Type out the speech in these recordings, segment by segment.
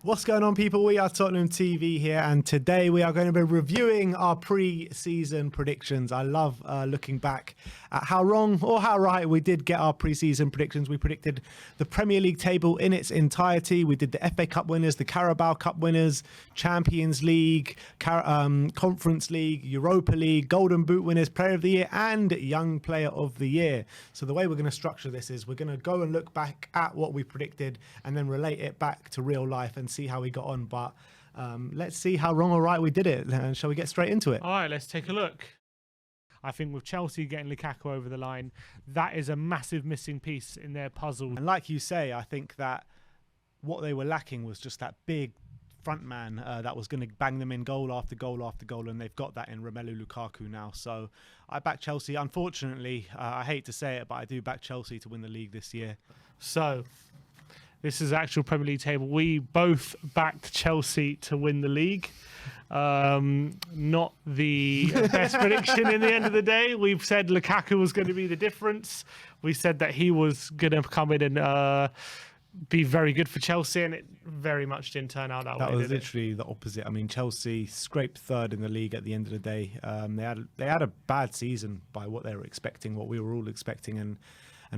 What's going on, people? We are Tottenham TV here, and today we are going to be reviewing our pre-season predictions. I love looking back at how wrong or how right we did get our pre-season predictions. We predicted the Premier League table in its entirety. We did the FA Cup winners, the Carabao Cup winners, Champions League, Conference League, Europa League, Golden Boot winners, Player of the Year, and Young Player of the Year. So the way we're going to structure this is we're going to go and look back at what we predicted and then relate it back to real life and see how we got on. But let's see how wrong or right we did it. Shall we get straight into it? All right, let's take a look. I think with Chelsea getting Lukaku over the line, that is a massive missing piece in their puzzle. And like you say, I think that what they were lacking was just that big front man that was going to bang them in goal after goal after goal, and they've got that in Romelu Lukaku now. So I back Chelsea. Unfortunately, I hate to say it, but I do back Chelsea to win the league this year. So this is actual Premier League table. We both backed Chelsea to win the league. Not the best prediction in the end of the day. We've said Lukaku was going to be the difference. We said that he was going to come in and be very good for Chelsea, and it very much didn't turn out that way. That was literally the opposite. I mean, Chelsea scraped third in the league at the end of the day. They had a bad season by what they were expecting, what we were all expecting, and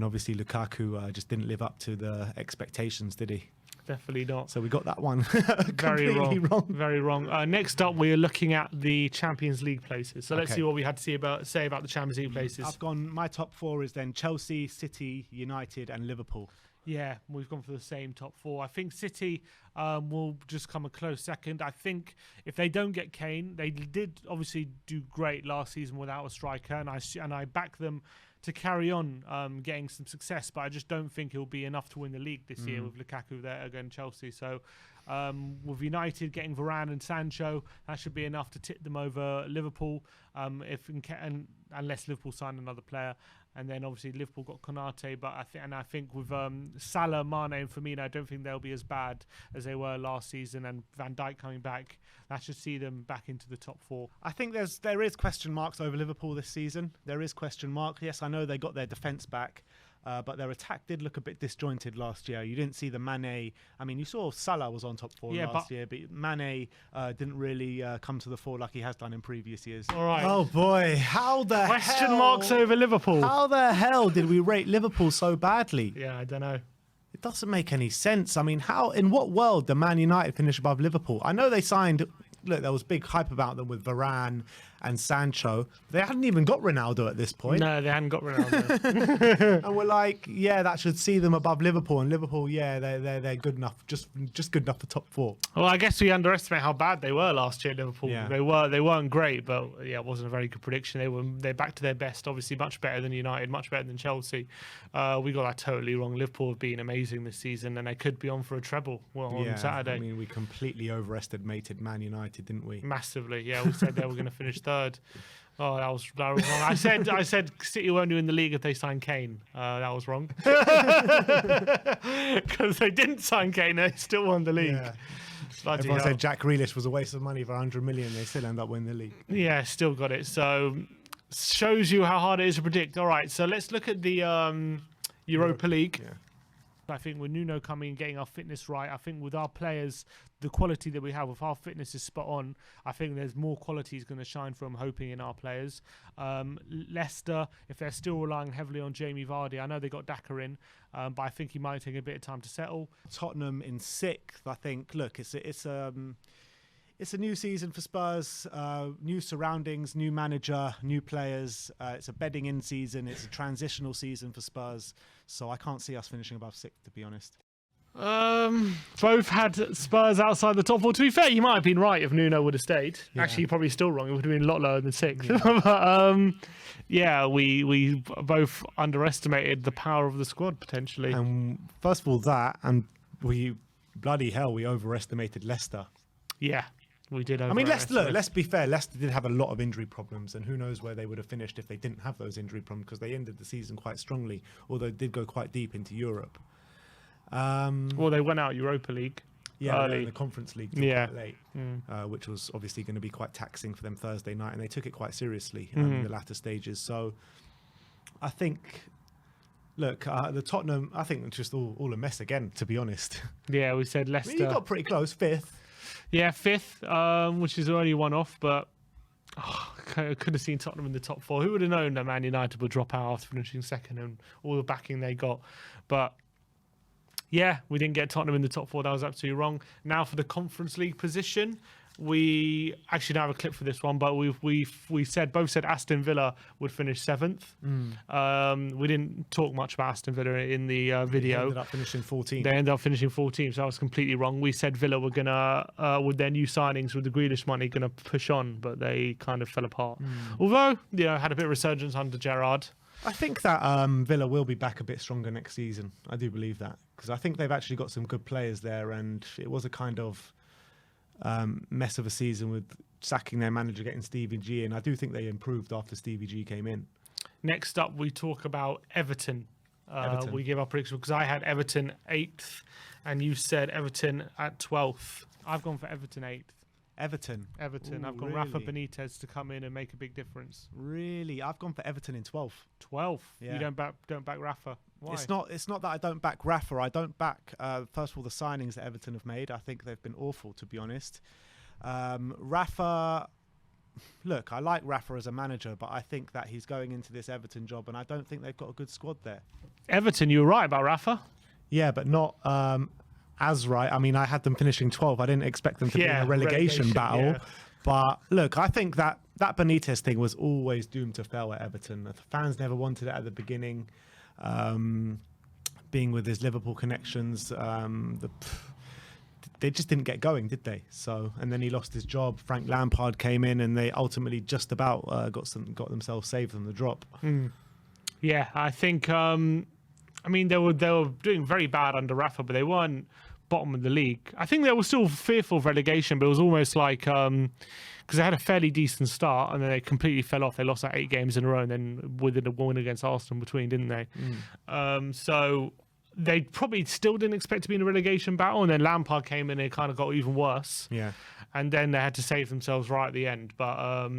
obviously Lukaku just didn't live up to the expectations, did he? Definitely not. So we got that one very completely wrong. Very wrong. Next up, we are looking at the Champions League places. So let's see what we had to say about the Champions League places. I've gone. My top four is then Chelsea, City, United, and Liverpool. Yeah, we've gone for the same top four. I think City will just come a close second. I think if they don't get Kane, they did obviously do great last season without a striker, and I back them to carry on getting some success, but I just don't think it'll be enough to win the league this year with Lukaku there against Chelsea. So with United getting Varane and Sancho, that should be enough to tip them over Liverpool, unless Liverpool sign another player. And then obviously Liverpool got Konate, but I think with Salah, Mane, and Firmino, I don't think they'll be as bad as they were last season. And Van Dijk coming back, that should see them back into the top four. I think there is question marks over Liverpool this season. There is question mark. Yes, I know they got their defence back, but their attack did look a bit disjointed last year. You didn't see the Mane. I mean, you saw Salah was on top four last year, but Mane didn't really come to the fore like he has done in previous years. All right. Oh boy, how the question marks over Liverpool. How the hell did we rate Liverpool so badly? Yeah, I don't know. It doesn't make any sense. I mean, in what world did Man United finish above Liverpool? I know they signed. Look, there was big hype about them with Varane and Sancho. They hadn't even got Ronaldo at this point. No, they hadn't got Ronaldo. And we're like, yeah, that should see them above Liverpool. And Liverpool, yeah, they're good enough, just good enough for top four. Well, I guess we underestimate how bad they were last year, Liverpool. Yeah. They weren't great, but yeah, it wasn't a very good prediction. They're back to their best, obviously much better than United, much better than Chelsea. We got that totally wrong. Liverpool have been amazing this season, and they could be on for a treble on Saturday. I mean, we completely overestimated Man United, didn't we? Massively, yeah. We said they were going to finish third. Oh, that was wrong. I said City won't win the league if they sign Kane. That was wrong. Because they didn't sign Kane, they still won the league. Yeah. Everyone said Jack Grealish was a waste of money for 100 million. They still end up winning the league. Yeah, still got it. So shows you how hard it is to predict. All right, so let's look at the Europa League. Yeah. I think with Nuno coming and getting our fitness right, I think with our players, the quality that we have, if our fitness is spot on, I think there's more quality is going to shine from hoping in our players. Leicester, if they're still relying heavily on Jamie Vardy, I know they got Daka in, but I think he might take a bit of time to settle. Tottenham in sixth, I think. Look, it's a new season for Spurs, new surroundings, new manager, new players. It's a bedding in season. It's a transitional season for Spurs. So I can't see us finishing above sixth, to be honest. Both had Spurs outside the top four. To be fair, you might have been right if Nuno would have stayed. Yeah. Actually, you're probably still wrong. It would have been a lot lower than sixth. Yeah. But, yeah, we both underestimated the power of the squad, potentially. And first of all, that, and we overestimated Leicester. Yeah. We did. I mean, let's be fair. Leicester did have a lot of injury problems, and who knows where they would have finished if they didn't have those injury problems, because they ended the season quite strongly, although they did go quite deep into Europe. Well, they went out Europa League. Yeah, early. in the Conference League quite late, which was obviously going to be quite taxing for them Thursday night, and they took it quite seriously in the latter stages. So I think Look, the Tottenham, I think, just all a mess again, to be honest. Yeah, we said I Leicester. mean, you got pretty close, fifth. Yeah, fifth, which is only one off, but I could have seen Tottenham in the top four. Who would have known that Man United would drop out after finishing second and all the backing they got? But yeah, we didn't get Tottenham in the top four. That was absolutely wrong. Now for the Conference League position, we actually don't have a clip for this one, but we both said Aston Villa would finish seventh. We didn't talk much about Aston Villa in the video. They ended up finishing 14th. They ended up finishing 14th, so I was completely wrong. We said Villa were gonna, with their new signings, with the Grealish money, gonna push on, but they kind of fell apart. Although, had a bit of resurgence under Gerrard. I think that Villa will be back a bit stronger next season. I do believe that, because I think they've actually got some good players there, and it was a kind of mess of a season with sacking their manager, getting Stevie G in. I do think they improved after Stevie G came in. Next up, we talk about Everton. Everton. We give our prediction because I had Everton 8th and you said Everton at 12th. I've gone for Everton 8th. Everton. Everton. Ooh, I've gone Rafa Benitez to come in and make a big difference. Really? I've gone for Everton in 12th. 12th? Yeah. You don't back Rafa? Why? It's not that I don't back Rafa. I don't back, first of all, the signings that Everton have made. I think they've been awful, to be honest. Rafa, look, I like Rafa as a manager, but I think that he's going into this Everton job, and I don't think they've got a good squad there. Everton, you were right about Rafa. Yeah, but not as right. I mean, I had them finishing 12th. I didn't expect them to be in a relegation battle. Yeah. But look, I think that Benitez thing was always doomed to fail at Everton. The fans never wanted it at the beginning. Being with his Liverpool connections, they just didn't get going, did they? So, and then he lost his job. Frank Lampard came in, and they ultimately just about got themselves saved from the drop. Yeah, I think. I mean, they were doing very bad under Rafa, but they weren't bottom of the league. I think they were still fearful of relegation, but it was almost like because they had a fairly decent start and then they completely fell off. They lost like 8 games in a row, and then with a win against Arsenal between, didn't they? So they probably still didn't expect to be in a relegation battle, and then Lampard came in and it kind of got even worse. Yeah. And then they had to save themselves right at the end. But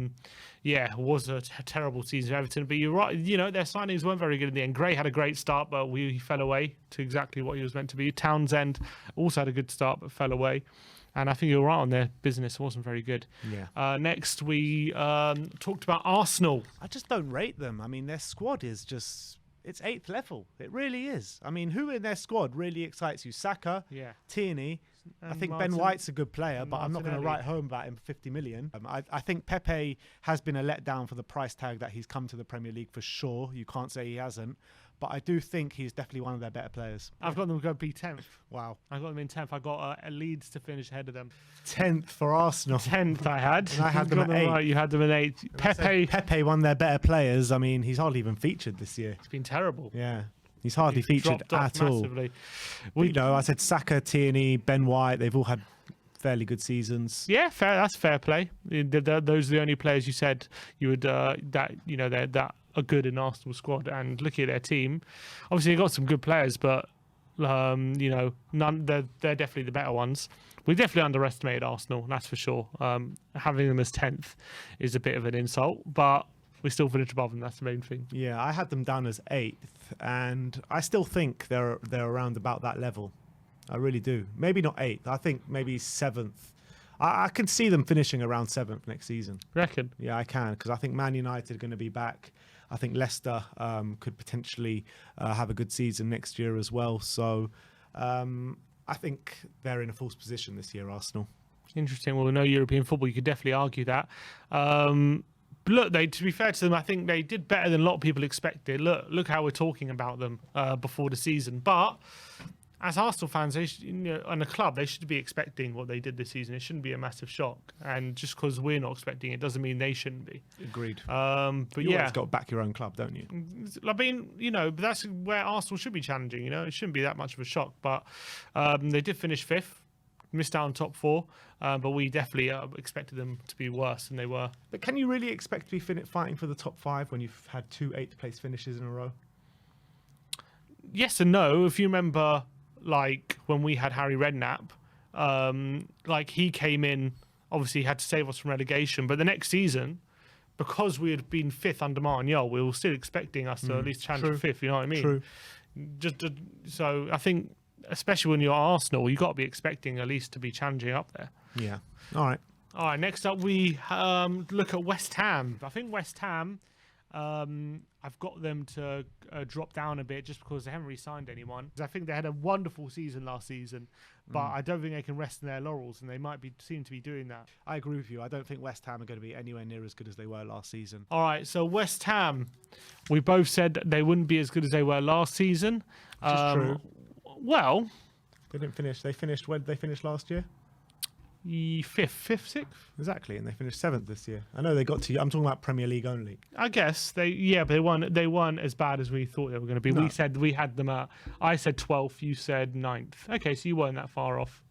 yeah, it was a terrible season for Everton. But you're right, their signings weren't very good in the end. Gray had a great start, but he fell away to exactly what he was meant to be. Townsend also had a good start, but fell away. And I think you're right on their business. It wasn't very good. Yeah. Next, we talked about Arsenal. I just don't rate them. I mean, their squad is just... It's 8th level. It really is. I mean, who in their squad really excites you? Saka, Tierney. I think Ben White's a good player, but I'm not going to write home about him for 50 million. I think Pepe has been a letdown for the price tag that he's come to the Premier League for sure. You can't say he hasn't. But I do think he's definitely one of their better players. I've got them to go be 10th. Wow. I got them in 10th. I got Leeds to finish ahead of them. 10th for Arsenal. 10th I had. And I had them at 8th. Right, you had them at 8th. Pepe, one of their better players. I mean, he's hardly even featured this year. It's been terrible. Yeah. He's hardly featured at all. I said Saka, Tierney, Ben White. They've all had fairly good seasons. Yeah, fair. That's fair play. Those are the only players you said you would that are good in Arsenal squad. And looking at their team, obviously they got some good players, but none. They're definitely the better ones. We definitely underestimated Arsenal, that's for sure. Having them as 10th is a bit of an insult, but we still finished above them. That's the main thing. Yeah, I had them down as 8th, and I still think they're around about that level. I really do. Maybe not 8th. I think maybe 7th. I can see them finishing around 7th next season. Reckon? Yeah, I can, because I think Man United are going to be back. I think Leicester could potentially have a good season next year as well. So I think they're in a false position this year, Arsenal. Interesting. Well, no European football. You could definitely argue that. But look, to be fair to them, I think they did better than a lot of people expected. Look how we're talking about them before the season. But as Arsenal fans, and a club, they should be expecting what they did this season. It shouldn't be a massive shock. And just because we're not expecting it doesn't mean they shouldn't be. Agreed. But you always got to back your own club, don't you? I mean, that's where Arsenal should be challenging. It shouldn't be that much of a shock. But they did finish 5th. Missed out on top 4, but we definitely expected them to be worse than they were. But can you really expect to be fighting for the top 5 when you've had 2 8th place finishes in a row? Yes and no. If you remember, like when we had Harry Redknapp, like he came in, obviously had to save us from relegation, but the next season because we had been fifth under Martin Yole, we were still expecting us to at least challenge for fifth. You know what I mean? True. So I think, especially when you're Arsenal, you got to be expecting at least to be challenging up there. Yeah. All right. All right. Next up, we look at West Ham. I think West Ham. I've got them to drop down a bit just because they haven't re-signed anyone. I think they had a wonderful season last season, but I don't think they can rest in their laurels, and they might seem to be doing that. I agree with you. I don't think West Ham are going to be anywhere near as good as they were last season. All right, so West Ham, we both said they wouldn't be as good as they were last season. Which is true. Well, they didn't finish. They finished when did they finish last year? Fifth, sixth. Exactly, and they finished 7th this year. I know they got to. I'm talking about Premier League only. I guess but they weren't as bad as we thought they were going to be. No. We said we had them at. I said 12th. You said 9th. Okay, so you weren't that far off.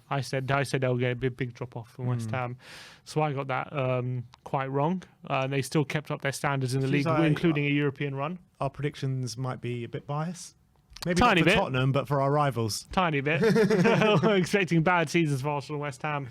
I said they'll get a big drop off from West Ham, so I got that quite wrong. They still kept up their standards in the league, including a European run. Our predictions might be a bit biased. Maybe Tiny not for bit. Tottenham, but for our rivals. Tiny bit. We're expecting bad seasons for Arsenal and West Ham.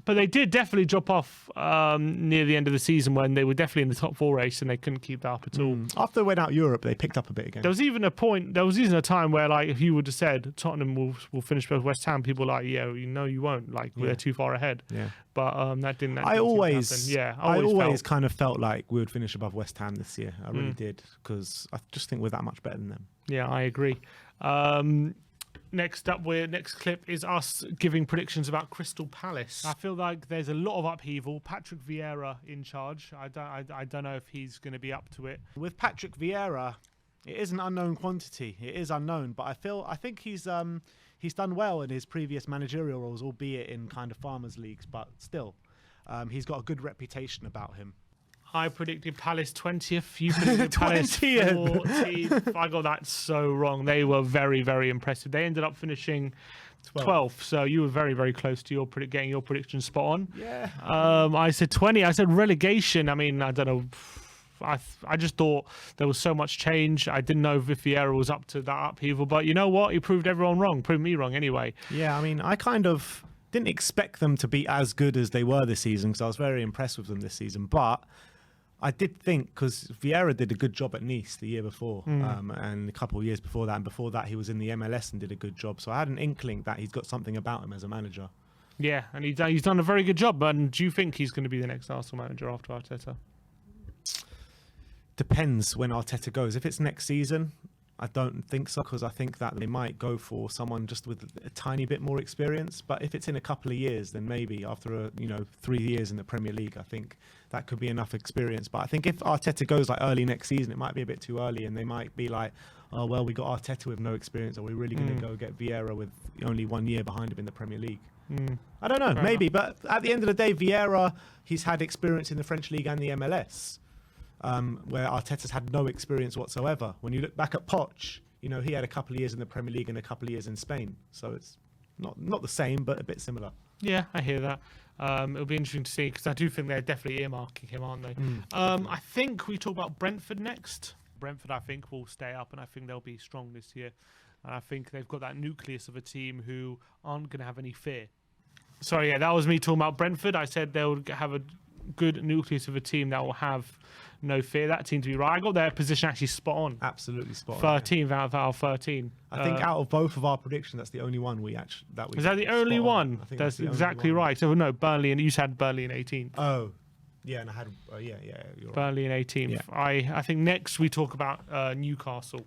But they did definitely drop off near the end of the season when they were definitely in the top 4 race and they couldn't keep that up at all. After they went out Europe, they picked up a bit again. There was even a time where, like, if you would have said Tottenham will finish with West Ham, people were like, yeah, you won't. Like, they're too far ahead. Yeah. But that didn't. I always felt. kind of felt like we would finish above West Ham this year. I really did, because I just think we're that much better than them. Yeah, I agree. Next clip is us giving predictions about Crystal Palace. I feel like there's a lot of upheaval. Patrick Vieira in charge. I don't know if he's going to be up to it. With Patrick Vieira, it is an unknown quantity. It is unknown, but I think he's done well in his previous managerial roles, albeit in kind of farmers leagues. But still, he's got a good reputation about him. I predicted Palace 20th. You predicted Palace 14th. I got that so wrong. They were very, very impressive. They ended up finishing 12th. So you were very, very close to getting your prediction spot on. Yeah. I said 20. I said relegation. I mean, I don't know. I just thought there was so much change. I didn't know if Vieira was up to that upheaval. But you know what? He proved everyone wrong. Proved me wrong anyway. Yeah, I mean, I kind of didn't expect them to be as good as they were this season because I was very impressed with them this season. But I did think, because Vieira did a good job at Nice the year before, and a couple of years before that, and before that he was in the MLS and did a good job. So I had an inkling that he's got something about him as a manager. Yeah, and he's done a very good job. And do you think he's going to be the next Arsenal manager after Arteta? Depends when Arteta goes. If it's next season, I don't think so, because I think that they might go for someone just with a tiny bit more experience. But if it's in a couple of years, then maybe after 3 years in the Premier League, I think that could be enough experience. But I think if Arteta goes like early next season, it might be a bit too early, and they might be like, oh well, we got Arteta with no experience, are we really going to go get Vieira with only 1 year behind him in the Premier League? I don't know, maybe. But at the end of the day, Vieira, he's had experience in the French League and the MLS. Where Arteta's had no experience whatsoever. When you look back at Poch, he had a couple of years in the Premier League and a couple of years in Spain. So it's not the same, but a bit similar. Yeah, I hear that. It'll be interesting to see, because I do think they're definitely earmarking him, aren't they? I think we talk about Brentford next. Brentford, I think, will stay up, and I think they'll be strong this year. And I think they've got that nucleus of a team who aren't going to have any fear. Sorry, yeah, that was me talking about Brentford. I said they'll have a good nucleus of a team that will have no fear. That team to be right. I got their position actually spot on. Absolutely spot on. 13th out of our 13. I think out of both of our predictions, that's the only one we Is that the only one? I think that's the exactly only one. right. So no, Burnley, and you said Burnley in 18th. Oh, yeah, and I had you're right. Burnley in 18th. Yeah. I think next we talk about Newcastle,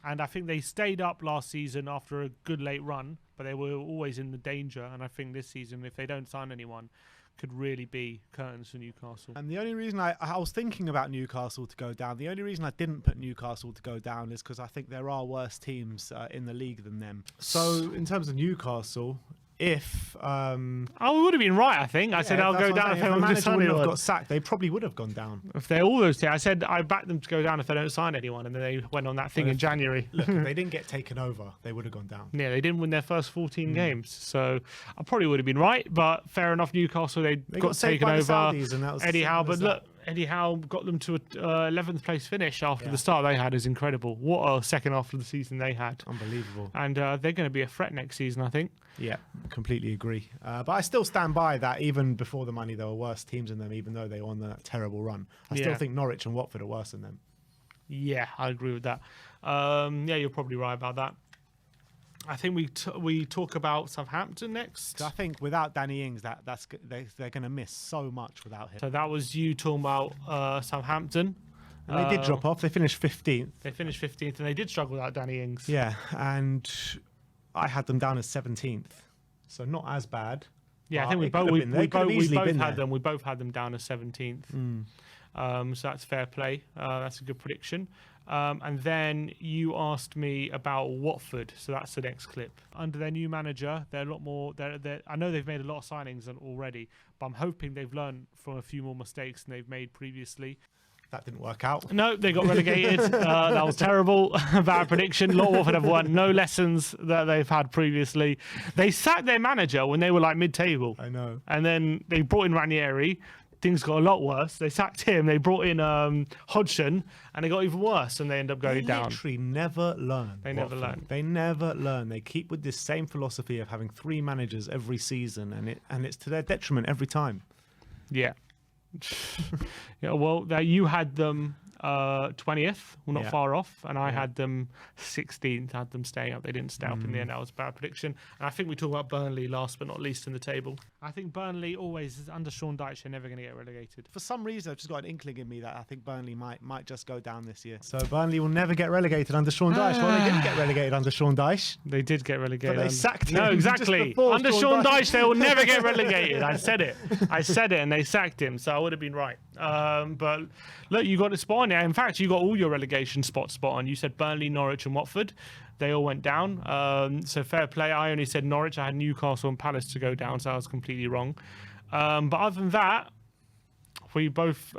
and I think they stayed up last season after a good late run, but they were always in the danger. And I think this season, if they don't sign anyone, could really be curtains for Newcastle. And the only reason I was thinking about Newcastle to go down, the only reason I didn't put Newcastle to go down is because I think there are worse teams in the league than them. So in terms of Newcastle, if we would have been right, I think. I said I'll go down if the manager wouldn't have got sacked, they probably would have gone down. If they're all those teams, I said I backed them to go down if they don't sign anyone, and then they went on that thing in January. Look, if they didn't get taken over, they would have gone down. Yeah, they didn't win their first 14 games, so I probably would have been right. But fair enough, Newcastle they got taken over. Eddie Howe, but look, Eddie Howe got them to a 11th place finish after the start they had is incredible. What a second half of the season they had. Unbelievable. And they're going to be a threat next season, I think. Yeah, completely agree. But I still stand by that even before the money, there were worse teams than them, even though they were on that terrible run. I still think Norwich and Watford are worse than them. Yeah, I agree with that. Yeah, you're probably right about that. I think we talk about Southampton next. I think without Danny Ings, they're going to miss so much without him. So that was you talking about Southampton. And they did drop off. They finished 15th. They finished 15th, and they did struggle without Danny Ings. Yeah, and I had them down as 17th, so not as bad. Yeah, I think we both had them down as 17th. So that's fair play. That's a good prediction. And then you asked me about Watford, so that's the next clip. Under their new manager, they're a lot more. I know they've made a lot of signings already, but I'm hoping they've learned from a few more mistakes than they've made previously. That didn't work out. No, they got relegated. That was terrible. Bad prediction. Watford have won no lessons that they've had previously. They sacked their manager when they were like mid-table. I know. And then they brought in Ranieri. Things got a lot worse. They sacked him. They brought in Hodgson, and they got even worse. And they end up going down. They literally never learn. They never learn. They never learn. They keep with this same philosophy of having 3 managers every season, and it's to their detriment every time. Yeah. Yeah. Well, you had them 20th, well, not far off, and I had them 16th. Had them staying up. They didn't stay up in the end. That was a bad prediction. And I think we talked about Burnley last but not least in the table. I think Burnley always is under Sean Dyche. They're never going to get relegated. For some reason, I've just got an inkling in me that I think Burnley might just go down this year. So Burnley will never get relegated under Sean Dyche. Well, they didn't get relegated under Sean Dyche. They did get relegated. But they sacked him. No, exactly. Under Sean Dyche, they will never get relegated. I said it, and they sacked him. So I would have been right. But look, you got it spot on. In fact, you got all your relegation spots spot on. You said Burnley, Norwich, and Watford. They all went down. So fair play. I only said Norwich. I had Newcastle and Palace to go down, so I was completely wrong. But other than that, we both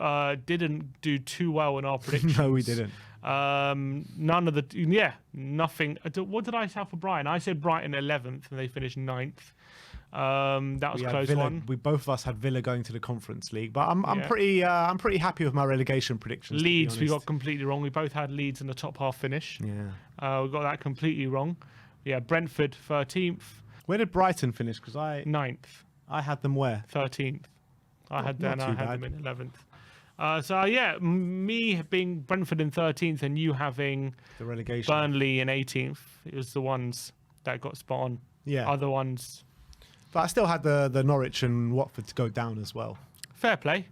didn't do too well in our predictions. No, we didn't. None of the nothing. What did I say for Brighton? I said Brighton 11th, and they finished 9th. That was a close one. We both of us had Villa going to the Conference League, but I'm pretty happy with my relegation predictions. Leeds we got completely wrong. We both had Leeds in the top half finish. Yeah, we got that completely wrong. Yeah, Brentford 13th. Where did Brighton finish? Because 9th. I had them where? 13th. I had them in 11th. So me being Brentford in 13th and you having the relegation Burnley in 18th. It was the ones that got spot on. Yeah. Other ones. But I still had the Norwich and Watford to go down as well. Fair play.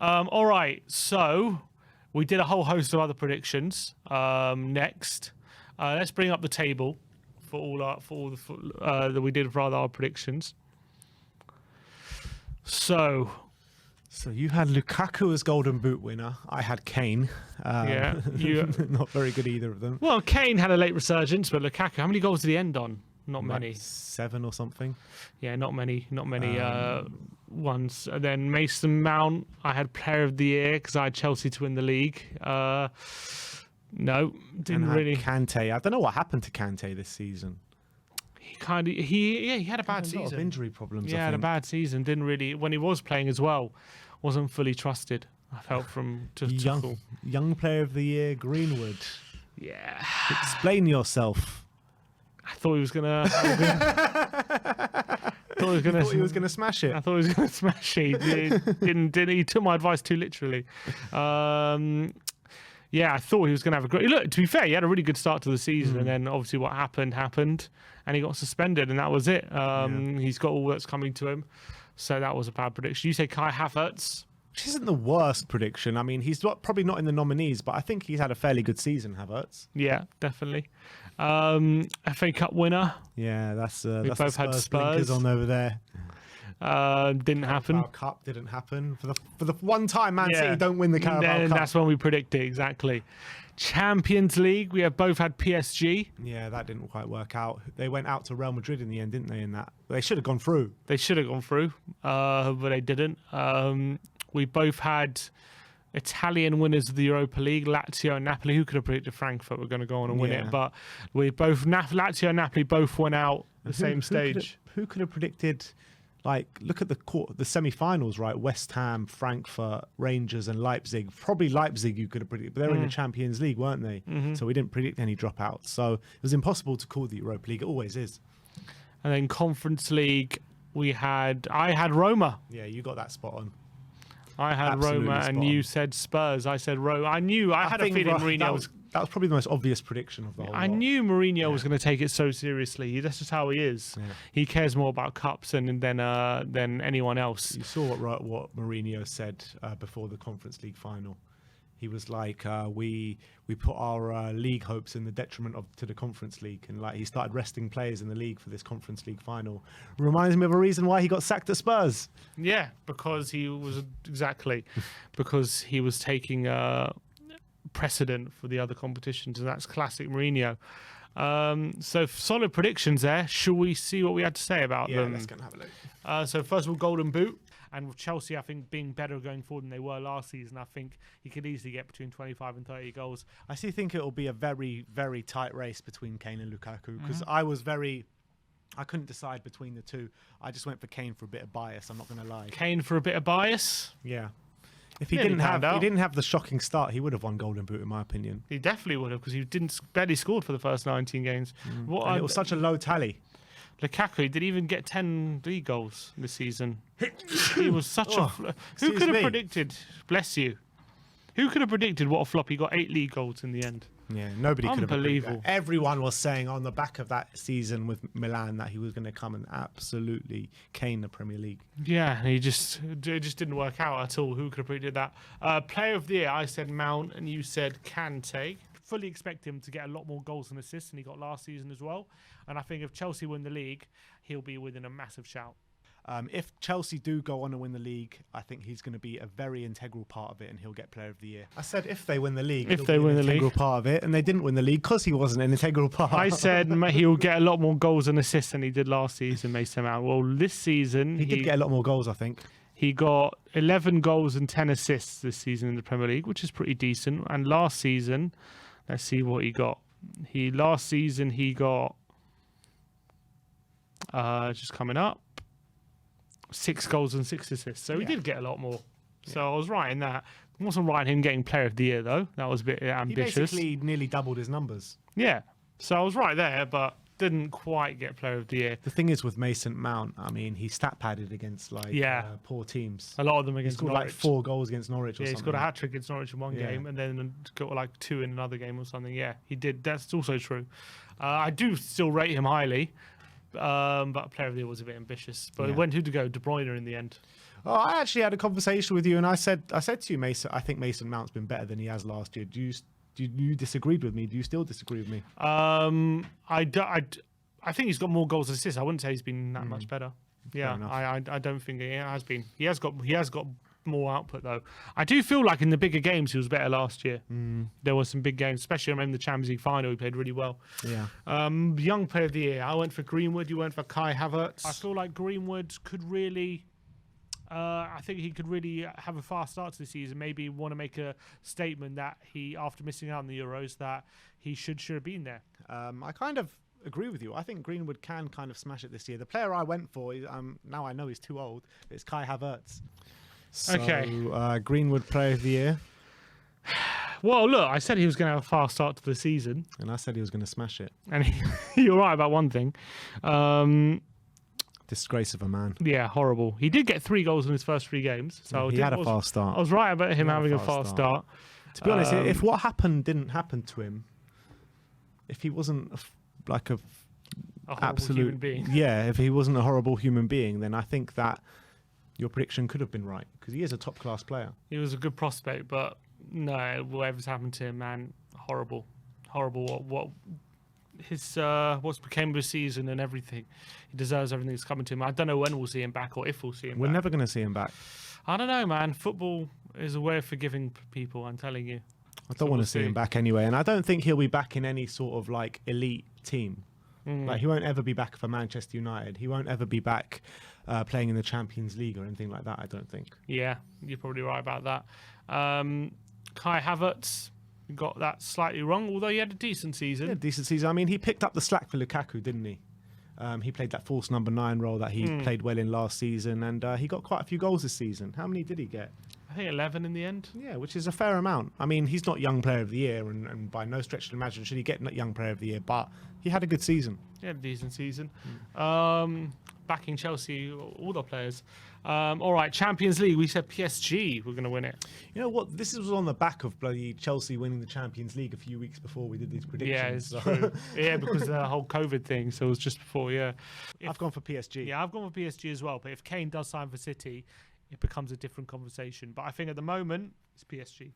All right, so we did a whole host of other predictions. Next, let's bring up the table for all that we did for our predictions. So you had Lukaku as Golden Boot winner. I had Kane. Not very good either of them. Well, Kane had a late resurgence, but Lukaku, how many goals did he end on? Not many. 7 or something. Yeah, not many ones. And then Mason Mount, I had Player of the Year because I had Chelsea to win the league. No, didn't really. Kante. I don't know what happened to Kante this season. He had a bad season. A lot of injury problems. Yeah, had a bad season. Didn't really, when he was playing as well, wasn't fully trusted. I felt from young Player of the Year, Greenwood. Yeah. Explain yourself. I thought he was gonna. He was gonna smash it. I thought he was gonna smash it. He didn't. He took my advice too literally. I thought he was gonna have a great. Look, to be fair, he had a really good start to the season, and then obviously what happened, and he got suspended, and that was it. He's got all that's coming to him, so that was a bad prediction. You say Kai Havertz. Which isn't the worst prediction. I mean, he's probably not in the nominees, but I think he's had a fairly good season, Havertz. Yeah, definitely. FA Cup winner. Yeah, that's we both both had Spurs on over there. Didn't happen. Carabao Cup didn't happen for the one time Man City don't win the Carabao Cup. That's when we predicted exactly. Champions League, we have both had PSG. Yeah, that didn't quite work out. They went out to Real Madrid in the end, didn't they? In that, they should have gone through. They should have gone through, but they didn't. We both had Italian winners of the Europa League, Lazio and Napoli. Who could have predicted Frankfurt were going to go on and win it? But we both Lazio and Napoli both went out the same stage. Who could have predicted Like, look at the semi-finals, right? West Ham, Frankfurt, Rangers, and Leipzig. Probably Leipzig you could have predicted, but they were in the Champions League, weren't they? So we didn't predict any dropouts. So it was impossible to call the Europa League. It always is. And then Conference League, I had Roma. Yeah, you got that spot on. I had Absolutely Roma, spot and on. you said Spurs. I said Roma. I had a think feeling Mourinho that was probably the most obvious prediction of the whole I lot. knew Mourinho was going to take it so seriously. That's just how he is. Yeah. He cares more about cups than anyone else. You saw what Mourinho said before the Conference League final. He was like, we put our league hopes in the detriment to the Conference League, and like he started resting players in the league for this Conference League final. Reminds me of a reason why he got sacked at Spurs. Yeah, because he was taking precedent for the other competitions, and that's classic Mourinho. So solid predictions there. Shall we see what we had to say about them? Yeah, let's go and have a look. So first of all, Golden Boot. And with Chelsea, I think, being better going forward than they were last season, I think he could easily get between 25 and 30 goals. I still think it will be a very, very tight race between Kane and Lukaku, because I couldn't decide between the two. I just went for Kane for a bit of bias, I'm not going to lie. Kane for a bit of bias. Yeah. If he Nearly didn't panned out. have the shocking start, he would have won Golden Boot, in my opinion. He definitely would have, because he barely scored for the first 19 games. And it was such a low tally. Lukaku didn't even get 10 league goals this season. He was such a... Who excuse could have me. predicted... Bless you. Who could have predicted what a flop? He got 8 league goals in the end. Yeah, nobody could have predicted Unbelievable. that. Everyone was saying on the back of that season with Milan that he was going to come and absolutely cane the Premier League. Yeah, and it just didn't work out at all. Who could have predicted that? Player of the year, I said Mount, and you said Kante. Fully expect him to get a lot more goals and assists than he got last season as well. And I think if Chelsea win the league, he'll be within a massive shout. If Chelsea do go on and win the league, I think he's going to be a very integral part of it, and he'll get Player of the Year. I said if they win the league, If he'll they be win an the integral league. part of it, and they didn't win the league because he wasn't an integral part. I said he'll get a lot more goals and assists than he did last season, Mason Mount. Well, this season... he did get a lot more goals, I think. He got 11 goals and 10 assists this season in the Premier League, which is pretty decent. And last season, let's see what he got. Last season he got just coming up 6 goals and 6 assists. So he did get a lot more. So I was right in that. I wasn't right in him getting Player of the Year though. That was a bit ambitious. He basically nearly doubled his numbers. Yeah. So I was right there, but didn't quite get Player of the Year. The thing is with Mason Mount, I mean, he stat padded against poor teams. A lot of them He against scored Norwich. like 4 goals against Norwich or Yeah, he something. scored a hat-trick against Norwich in one Yeah. game and then got like 2 in another game or something. Yeah, he did. That's also true. I do still rate him highly, but Player of the Year was a bit ambitious. But Yeah. who to go? De Bruyne in the end. Oh, I actually had a conversation with you, and I said to you, Mason, I think Mason Mount's been better than he has last year. You disagreed with me? Do you still disagree with me? I think he's got more goals and assists. I wouldn't say he's been that much better. Yeah, enough. I don't think he has been. He has got more output though. I do feel like in the bigger games he was better last year. There were some big games, especially I remember the Champions League final. He played really well. Yeah. Young Player of the Year. I went for Greenwood. You went for Kai Havertz. I feel like Greenwood could really. I think he could really have a fast start to the season. Maybe want to make a statement that he, after missing out on the Euros, that he should have been there. I kind of agree with you. I think Greenwood can kind of smash it this year. The player I went for, now I know he's too old, it's Kai Havertz. So, Okay. Greenwood Player of the Year, Well, look, I said he was going to have a fast start to the season, and I said he was going to smash it. and you're right about one thing. Disgrace of a man. Yeah, horrible. He did get 3 goals in his first 3 games, so He had a fast I start. was right about him He had having a fast start. To be honest, if what happened didn't happen to him, if he wasn't A horrible absolute human being. yeah, if he wasn't a horrible human being, then I think that your prediction could have been right, because he is a top class player. He was a good prospect, but no, whatever's happened to him, man, horrible. What what's became of his season and everything. He deserves everything that's coming to him. I don't know when we'll see him back or if we'll see him We're back. never going to see him back. I don't know, man. Football is a way of forgiving people, I'm telling you. I don't want to see him back anyway, and I don't think he'll be back in any sort of like elite team. Like he won't ever be back for Manchester United. He won't ever be back playing in the Champions League or anything like that, I don't think. Yeah, you're probably right about that. Kai Havertz got that slightly wrong, although he had a decent season. Yeah, decent season. I mean, he picked up the slack for Lukaku, didn't he? He played that false number 9 role that he played well in last season, and he got quite a few goals this season. How many did he get? I think 11 in the end. Yeah, which is a fair amount. I mean, he's not Young Player of the Year, and by no stretch of the imagination should he get Young Player of the Year, but he had a good season. Yeah, decent season. Backing Chelsea, all the players. All right, Champions League. We said PSG were going to win it. You know what? This was on the back of bloody Chelsea winning the Champions League a few weeks before we did these predictions. Yeah, it's true. Yeah, because of the whole COVID thing. So it was just before, yeah. I've gone for PSG. Yeah, I've gone for PSG as well. But if Kane does sign for City, it becomes a different conversation. But I think at the moment, it's PSG.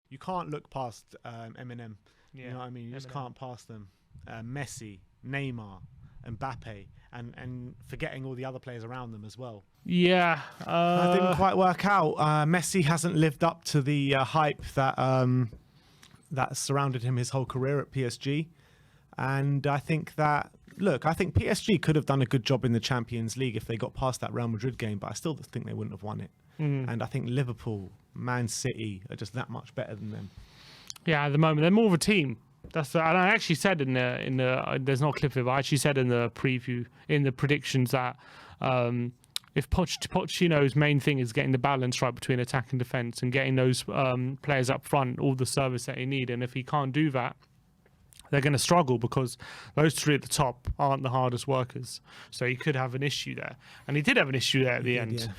You can't look past Eminem. Yeah, you know what I mean? You just Eminem. can't pass them. Messi, Neymar, Mbappe, and forgetting all the other players around them as well. Yeah. That didn't quite work out. Messi hasn't lived up to the hype that that surrounded him his whole career at PSG. And I think that, look, I think PSG could have done a good job in the Champions League if they got past that Real Madrid game, but I still think they wouldn't have won it. And I think Liverpool, Man City are just that much better than them. Yeah, at the moment they're more of a team. And I actually said in the there's not a clip of it, but I actually said in the preview, in the predictions, that if Pochettino's main thing is getting the balance right between attack and defence and getting those players up front all the service that they need, and if he can't do that, they're going to struggle because those three at the top aren't the hardest workers. So he could have an issue there. And he did have an issue there at the end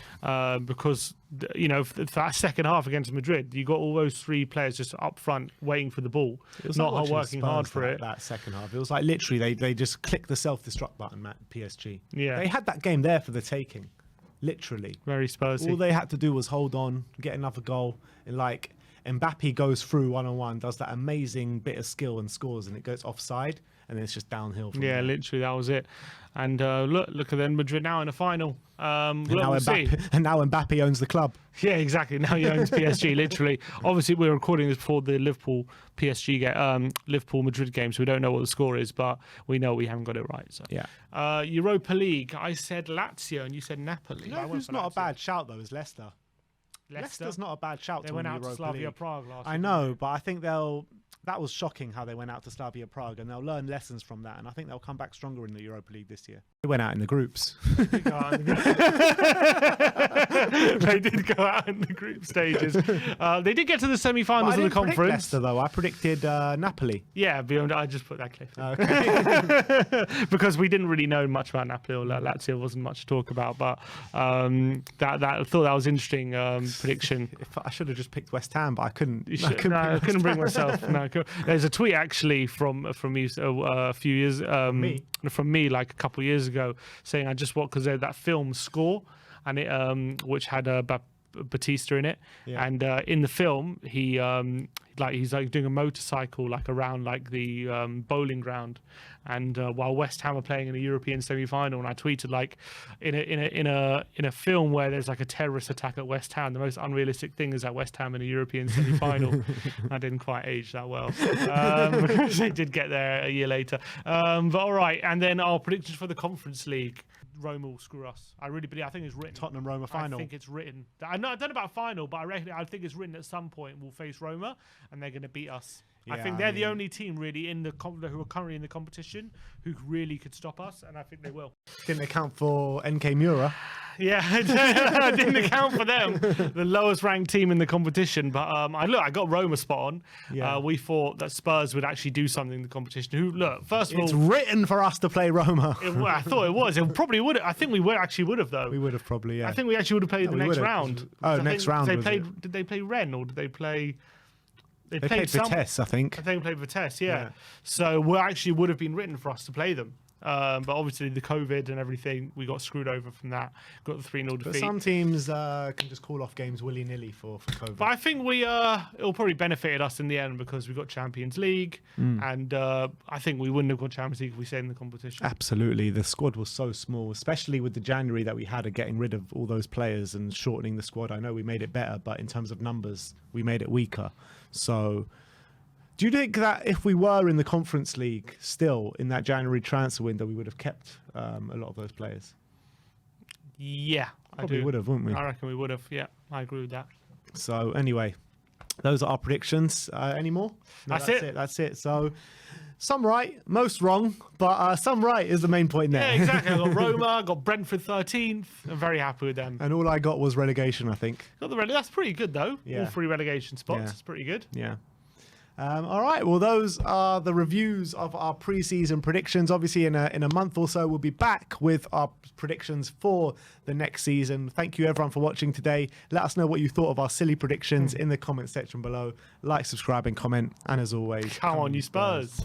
because, you know, for that second half against Madrid, you got all those three players just up front waiting for the ball, not working hard for it. That second half. It was like literally they just clicked the self-destruct button at PSG. Yeah. They had that game there for the taking, literally. Very Spursy. All they had to do was hold on, get another goal, and like Mbappe goes through one-on-one, does that amazing bit of skill and scores, and it goes offside, and then it's just downhill from there. Literally, that was it. And look at then Madrid now in the final. And now Mbappe owns the club. Yeah, exactly. Now he owns PSG, literally. Obviously, we're recording this before the Liverpool Madrid game, so we don't know what the score is, but we know we haven't got it right. So yeah. Europa League. I said Lazio, and you said Napoli. You know who's not a bad shout though is Leicester. Leicester's not a bad shout. They went out to Slavia Prague last year. I know, but I think that was shocking how they went out to Slavia Prague, and they'll learn lessons from that, and I think they'll come back stronger in the Europa League this year. They went out in the groups. They did go out in the group stages. They did get to the semi-finals of the conference. Leicester, though. I predicted Napoli. Yeah, I just put that clip in. Okay. Because we didn't really know much about Napoli or Lazio. Wasn't much to talk about, but I thought that was interesting prediction. I should have just picked West Ham, but I couldn't. I couldn't bring myself. No, there's a tweet actually from me a few years from me like a couple of years ago saying I just watched because they had that film Score, and it which had Batista in it, and in the film he's doing a motorcycle like around like the bowling ground, and while West Ham are playing in a European semi-final, and I tweeted like in a film where there's like a terrorist attack at West Ham, the most unrealistic thing is that West Ham in a European semi-final. I didn't quite age that well because they did get there a year later, but all right. And then our predictions for the Conference League. Roma will screw us. I really believe. I think it's written. Tottenham Roma final. I think it's written. I don't know about final, but I think it's written at some point we'll face Roma and they're going to beat us. Yeah, I think they're the only team really who are currently in the competition who really could stop us, and I think they will. Didn't account for NK Mura. Yeah, I didn't account for them, the lowest ranked team in the competition. But I got Roma spot on. Yeah. We thought that Spurs would actually do something in the competition. First of all, it's written for us to play Roma. I thought it was. It probably would. I think we would have though. We would have probably. Yeah. I think we actually would have played the next round. Next round. Did they play Rennes or did they play? They played Vitesse, I think. I think they played Vitesse, yeah. So we actually would have been written for us to play them. But obviously the COVID and everything, we got screwed over from that. Got the 3-0 defeat. But some teams can just call off games willy-nilly for COVID. But I think it'll probably benefited us in the end because we got Champions League, and I think we wouldn't have got Champions League if we stayed in the competition. Absolutely. The squad was so small, especially with the January that we had of getting rid of all those players and shortening the squad. I know we made it better, but in terms of numbers, we made it weaker. So do you think that if we were in the Conference League still in that January transfer window, we would have kept a lot of those players? Yeah, probably would have, wouldn't we? I reckon we would have. Yeah, I agree with that. So anyway, those are our predictions. Any more? No, that's it. That's it. So Some right, most wrong, but some right is the main point there. Yeah, exactly. I got Roma, I got Brentford 13th. I'm very happy with them. And all I got was relegation, I think. Got the that's pretty good though. Yeah. All 3 relegation spots. Yeah. That's pretty good. Yeah. All right. Well, those are the reviews of our pre-season predictions. Obviously, in a month or so, we'll be back with our predictions for the next season. Thank you, everyone, for watching today. Let us know what you thought of our silly predictions in the comment section below. Like, subscribe, and comment. And as always, Come on, you Spurs.